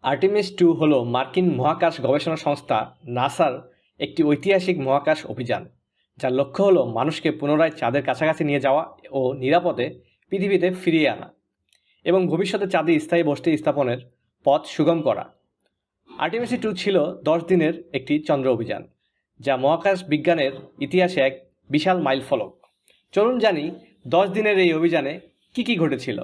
Artemis 2 হল মার্কিন মহাকাশ গবেষণা সংস্থা নাসার একটি ঐতিহাসিক মহাকাশ অভিযান, যার লক্ষ্য হল মানুষকে পুনরায় চাঁদের কাছাকাছি নিয়ে যাওয়া ও নিরাপদে পৃথিবীতে ফিরিয়ে আনা এবং ভবিষ্যতে চাঁদে স্থায়ী বসতি স্থাপনের পথ সুগম করা। আর্টেমিস 2 ছিল 10 দিনের একটি চন্দ্র অভিযান, যা মহাকাশ বিজ্ঞানের ইতিহাসে এক বিশাল মাইলফলক। চলুন জানি 10 দিনের এই অভিযানে কি কি ঘটেছিল।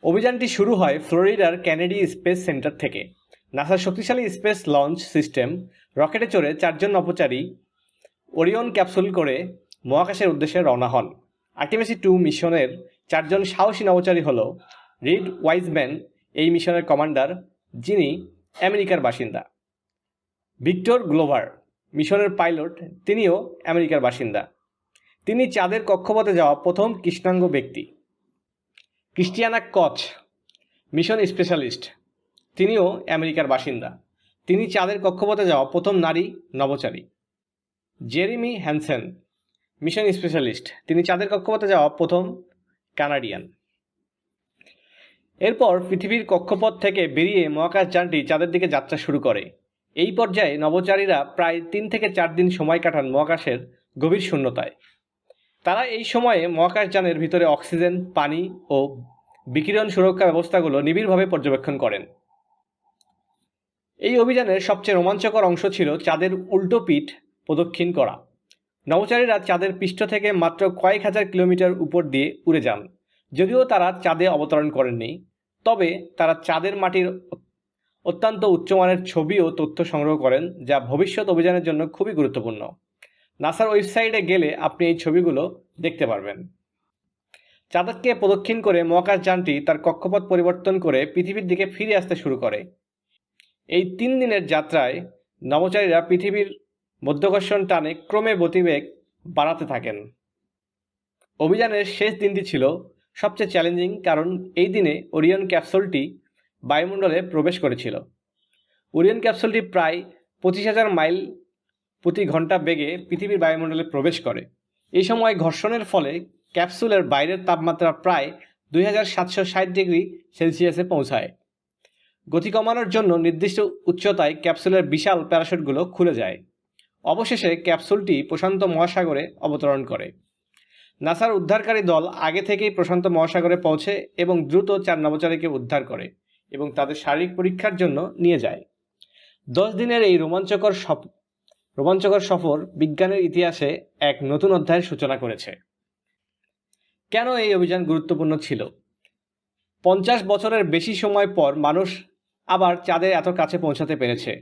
অভিযানটি শুরু হয় ফ্লোরিডার কেনেডি স্পেস সেন্টার থেকে। নাসার শক্তিশালী স্পেস লঞ্চ সিস্টেম রকেটে চড়ে 4 জন নভোচারী ওরিয়ন ক্যাপসুল করে মহাকাশের উদ্দেশ্যে রওনা হন। আর্টেমিস 2 মিশনের 4 জন সাহসী নভোচারী হল রিড ওয়াইজম্যান, এই মিশনের কমান্ডার, যিনি আমেরিকার বাসিন্দা; ভিক্টর গ্লোভার, মিশনের পাইলট, তিনিও আমেরিকার বাসিন্দা। তিনি চাঁদের কক্ষপথে যাওয়া প্রথম কৃষ্ণাঙ্গ ব্যক্তি; ক্রিস্টিয়ানা কচ, মিশন স্পেশালিস্ট, তিনিও আমেরিকার বাসিন্দা। তিনি চাঁদের কক্ষপথে যাওয়া প্রথম নারী নভোচারী; জেরেমি হ্যানসেন, মিশন স্পেশালিস্ট, তিনি চাঁদের কক্ষপথে যাওয়া প্রথম কানাডিয়ান। এরপর পৃথিবীর কক্ষপথ থেকে বেরিয়ে মহাকাশযানটি চাঁদের দিকে যাত্রা শুরু করে। এই পর্যায়ে নভোচারীরা প্রায় 3 থেকে 4 দিন সময় কাটান মহাকাশের গভীর শূন্যতায়। তারা এই সময়ে মহাকাশযানের ভিতরে অক্সিজেন, পানি ও বিকিরণ সুরক্ষা ব্যবস্থাগুলো নিবিড়ভাবে পর্যবেক্ষণ করেন। এই অভিযানের সবচেয়ে রোমাঞ্চকর অংশ ছিল চাঁদের উল্টো পিঠ প্রদক্ষিণ করা। নভোচারীরা চাঁদের পৃষ্ঠ থেকে মাত্র কয়েক হাজার কিলোমিটার উপর দিয়ে উড়ে যান। যদিও তারা চাঁদে অবতরণ করেননি, তবে তারা চাঁদের মাটির অত্যন্ত উচ্চমানের ছবি ও তথ্য সংগ্রহ করেন, যা ভবিষ্যৎ অভিযানের জন্য খুবই গুরুত্বপূর্ণ। নাসার ওয়েবসাইটে গেলে আপনি এই ছবিগুলো দেখতে পারবেন। চাঁদকে প্রদক্ষিণ করে মহাকাশযানটি তার কক্ষপথ পরিবর্তন করে পৃথিবীর দিকে ফিরে আসতে শুরু করে। এই 3 দিনের যাত্রায় নভোচারীরা পৃথিবীর মধ্যাকর্ষণ টানে ক্রমে গতিবেগ বাড়াতে থাকেন। অভিযানের শেষ দিনটি ছিল সবচেয়ে চ্যালেঞ্জিং, কারণ এই দিনে ওরিয়ন ক্যাপসুলটি বায়ুমণ্ডলে প্রবেশ করেছিল। ওরিয়ন ক্যাপসুলটি প্রায় 25,000 মাইল প্রতি ঘন্টা বেগে পৃথিবীর বায়ুমণ্ডলে প্রবেশ করে। এই সময় ঘর্ষণের ফলে ক্যাপসুলের বাইরের তাপমাত্রা প্রায় 2760 ডিগ্রি সেলসিয়াসে পৌঁছায়। গতি কমানোর জন্য নির্দিষ্ট উচ্চতায় ক্যাপসুলের বিশাল প্যারাশুটগুলো খুলে যায়। অবশেষে ক্যাপসুলটি প্রশান্ত মহাসাগরে অবতরণ করে। নাসার উদ্ধারকারী দল আগে থেকেই প্রশান্ত মহাসাগরে পৌঁছে এবং দ্রুত 4 নভোচারীকে উদ্ধার করে এবং তাদের শারীরিক পরীক্ষার জন্য নিয়ে যায়। 10 দিনের এই রোমাঞ্চকর সফর বিজ্ঞানের ইতিহাসে এক নতুন অধ্যায়ের সূচনা করেছে। কেন এই অভিযান গুরুত্বপূর্ণ ছিল? 50 বছরের বেশি সময় পর মানুষ আবার চাঁদের এত কাছে পৌঁছাতে পেরেছে।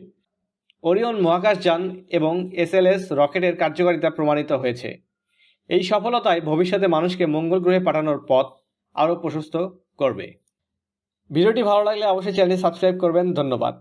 ওরিয়ন মহাকাশযান এবং SLS রকেটের কার্যকারিতা প্রমাণিত হয়েছে। এই সফলতায় ভবিষ্যতে মানুষকে মঙ্গল গ্রহে পাঠানোর পথ আরও প্রশস্ত করবে। ভিডিওটি ভালো লাগলে অবশ্যই চ্যানেলটি সাবস্ক্রাইব করবেন। ধন্যবাদ।